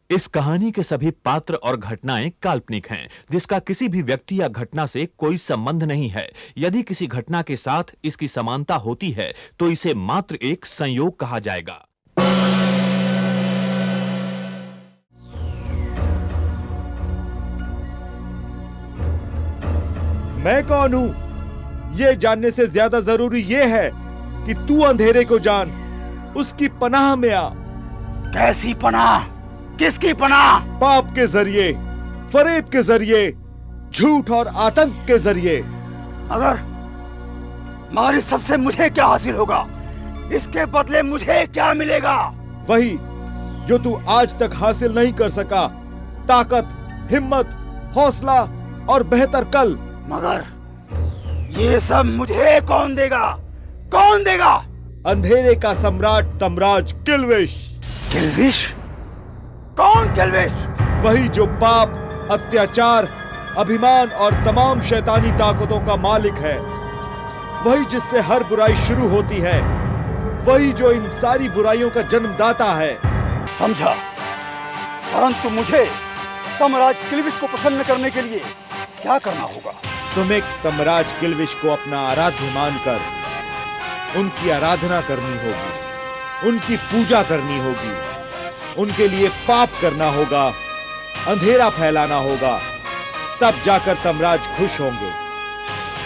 इस कहानी के सभी पात्र और घटनाएं काल्पनिक हैं, जिसका किसी भी व्यक्ति या घटना से कोई संबंध नहीं है। यदि किसी घटना के साथ इसकी समानता होती है तो इसे मात्र एक संयोग कहा जाएगा। मैं कौन हूं, यह जानने से ज्यादा जरूरी यह है कि तू अंधेरे को जान, उसकी पनाह में आ। कैसी पनाह? किसकी पनाह? पाप के जरिए, फरेब के जरिए, झूठ और आतंक के जरिए। मगर इस सबसे मुझे क्या हासिल होगा? इसके बदले मुझे क्या मिलेगा? वही जो तू आज तक हासिल नहीं कर सका, ताकत, हिम्मत, हौसला और बेहतर कल। मगर ये सब मुझे कौन देगा? कौन देगा? अंधेरे का सम्राट तमराज किल्विश। किल्विश? कौन किल्विश? वही जो पाप, अत्याचार, अभिमान और तमाम शैतानी ताकतों का मालिक है। वही जिससे हर बुराई शुरू होती है। वही जो इन सारी बुराइयों का जन्मदाता है। समझा। परंतु मुझे तमराज किल्विश को प्रसन्न करने के लिए क्या करना होगा? तुम्हें तमराज किल्विश को अपना आराध्य मानकर उनकी आराधना करनी होगी, उनकी पूजा करनी होगी, उनके लिए पाप करना होगा, अंधेरा फैलाना होगा। तब जाकर तमराज खुश होंगे,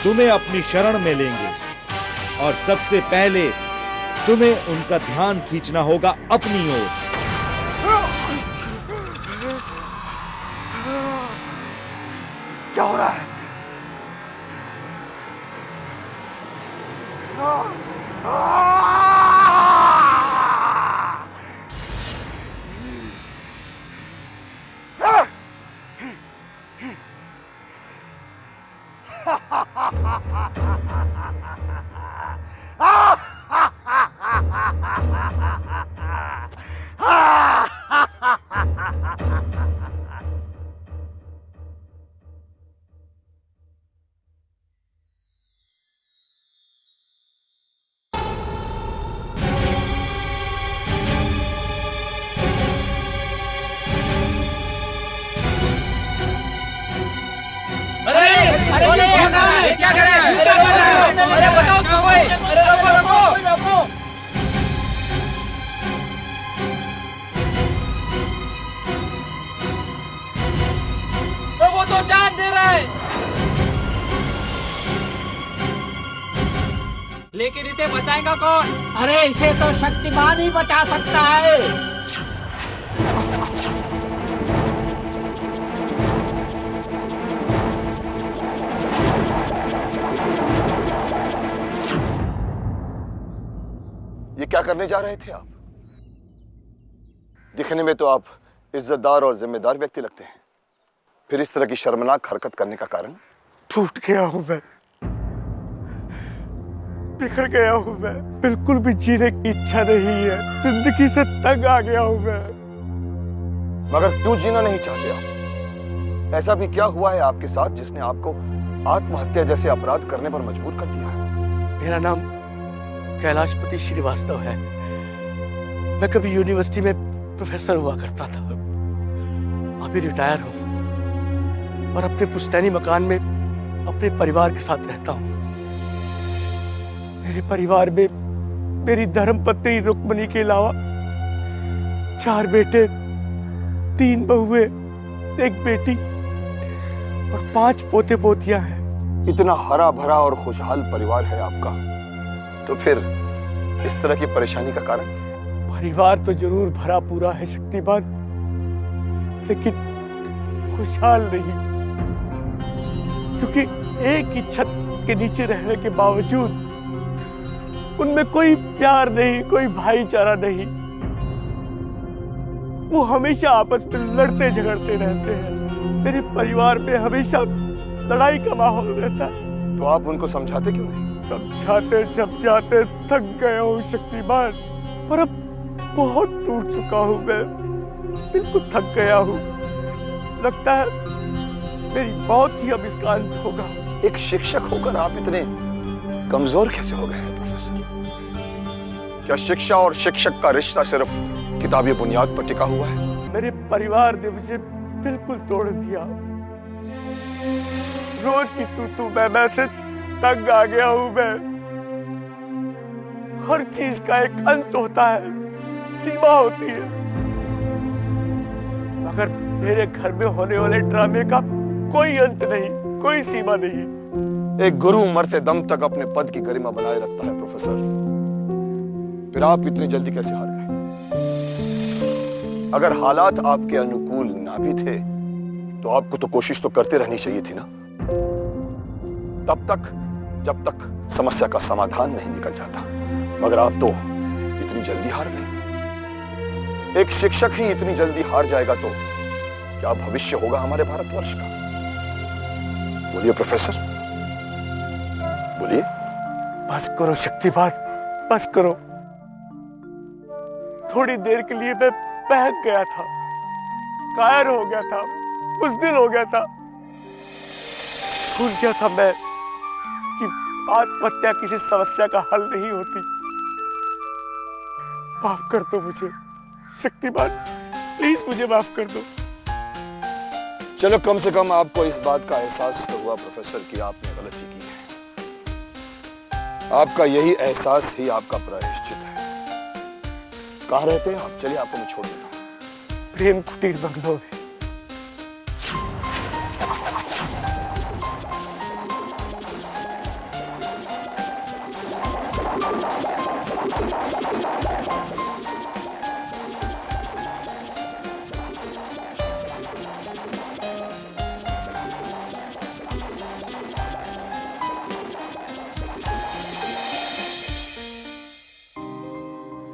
तुम्हें अपनी शरण में लेंगे और सबसे पहले तुम्हें उनका ध्यान खींचना होगा अपनी ओर। क्या हो रहा है? क्या कर रहे हैं? अरे बताओ उसको कोई। रोको। वो तो जान दे रहा है, लेकिन इसे बचाएगा कौन? अरे इसे तो शक्तिमान ही बचा सकता है। ये क्या करने जा रहे थे आप? दिखने में तो आप इज्जतदार और जिम्मेदार व्यक्ति लगते हैं, फिर इस तरह की शर्मनाक हरकत करने का कारण? टूट गया हूं मैं, बिखर गया हूं मैं, बिल्कुल भी जीने की इच्छा नहीं है, जिंदगी से तंग आ गया हूं मैं। मगर क्यों जीना नहीं चाहते आप? ऐसा भी क्या हुआ है आपके साथ जिसने आपको आत्महत्या जैसे अपराध करने पर मजबूर कर दिया है? मेरा नाम कैलाशपति श्रीवास्तव है। मैं कभी यूनिवर्सिटी में प्रोफेसर हुआ करता था, अभी रिटायर हूं और अपने पुश्तैनी मकान में अपने परिवार के साथ रहता हूं। मेरे परिवार में मेरी धर्मपत्नी रुक्मणी के अलावा 4 बेटे, 3 बहुएं, 1 बेटी और 5 पोते पोतियां हैं। इतना हरा भरा और खुशहाल परिवार है आपका, तो फिर इस तरह की परेशानी का कारण? परिवार तो जरूर भरा पूरा है शक्तिमान, लेकिन खुशहाल नहीं, क्योंकि एक ही छत के नीचे रहने के बावजूद उनमें कोई प्यार नहीं, कोई भाईचारा नहीं। वो हमेशा आपस में लड़ते झगड़ते रहते हैं। मेरे परिवार में हमेशा लड़ाई का माहौल रहता है। तो आप उनको समझाते क्यों नहीं? समझाते थक गया हूँ शक्तिमान, पर अब बहुत टूट चुका हूँ मैं, बिल्कुल थक गया हूँ। लगता है मेरी मौत ही अब इसका अंत होगा। एक शिक्षक होकर आप इतने कमजोर कैसे हो गए हैं प्रोफेसर? क्या शिक्षा और शिक्षक का रिश्ता सिर्फ किताबी बुनियाद पर टिका हुआ है? मेरे परिवार ने मुझे बिल्कुल तोड़ दिया। रोज की तू मैं से तंग आ गया हूं मैं। हर चीज का एक अंत होता है, सीमा होती है, मगर मेरे घर में होने वाले ड्रामे का कोई अंत नहीं, कोई सीमा नहीं। एक गुरु मरते दम तक अपने पद की गरिमा बनाए रखता है प्रोफेसर। फिर आप इतनी जल्दी कैसे हार गए? अगर हालात आपके अनुकूल ना भी थे तो आपको तो कोशिश तो करते रहनी चाहिए थी ना, तब तक जब तक समस्या का समाधान नहीं निकल जाता। मगर आप तो इतनी जल्दी हार गए। एक शिक्षक ही इतनी जल्दी हार जाएगा तो क्या भविष्य होगा हमारे भारतवर्ष का? बोलिए प्रोफेसर, बोलिए। बस करो शक्तिमान, बस करो। थोड़ी देर के लिए मैं बहक गया था, कायर हो गया था, बुज़दिल हो गया था। भूल गया था मैं कि आत्महत्या किसी समस्या का हल नहीं होती। माफ कर दो मुझे शक्तिमान, प्लीज मुझे माफ कर दो। चलो, कम से कम आपको इस बात का एहसास तो हुआ प्रोफेसर कि आपने गलती की है। आपका यही एहसास ही आपका प्रायश्चित है। कहाँ रहते हैं आप? चलिए आपको मैं छोड़ देता हूँ। प्रेम कुटीर बंगलो में।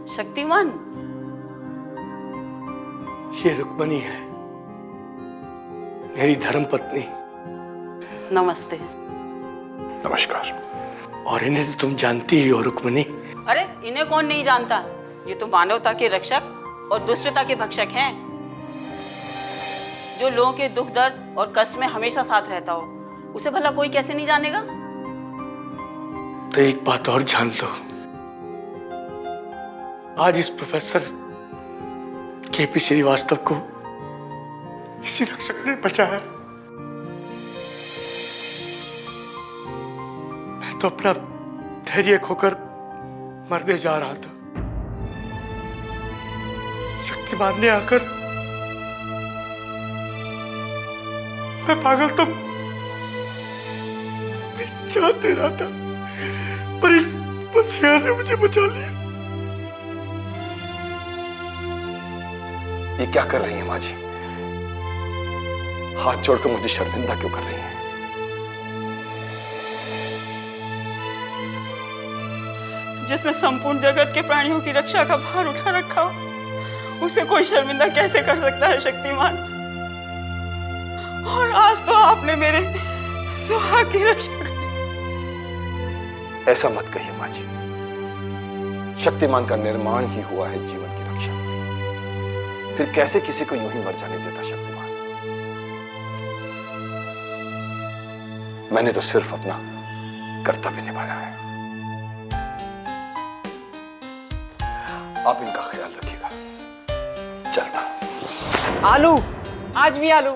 शक्तिमान, ये रुक्मणी है, मेरी धर्मपत्नी। नमस्ते। नमस्कार। और इन्हें तो तुम जानती ही हो रुक्मणी। अरे इन्हें कौन नहीं जानता, ये तो मानवता के रक्षक और दुष्टता के भक्षक हैं, जो लोगों के दुख दर्द और कष्ट में हमेशा साथ रहता हो, उसे भला कोई कैसे नहीं जानेगा। तो एक बात और जान लो, आज इस प्रोफेसर केपी श्रीवास्तव को इसी रक्षक ने बचाया। मैं तो अपना धैर्य खोकर मरने जा रहा था। शक्तिमान ने आकर, मैं पागल तो जान दे रहा था, पर इस बसिया ने मुझे बचा लिया। ये क्या कर रही है माँ जी? हाथ जोड़कर मुझे शर्मिंदा क्यों कर रही है? जिसने संपूर्ण जगत के प्राणियों की रक्षा का भार उठा रखा हो, उसे कोई शर्मिंदा कैसे कर सकता है शक्तिमान? और आज तो आपने मेरे सुहाग की रक्षा की। ऐसा मत कहिए माँ जी। शक्तिमान का निर्माण ही हुआ है जीवन की रक्षा। फिर कैसे किसी को यूं ही मर जाने देता शक्तिमान? मैंने तो सिर्फ अपना कर्तव्य निभाया है। आप इनका ख्याल रखिएगा। चलता। आलू, आज भी आलू।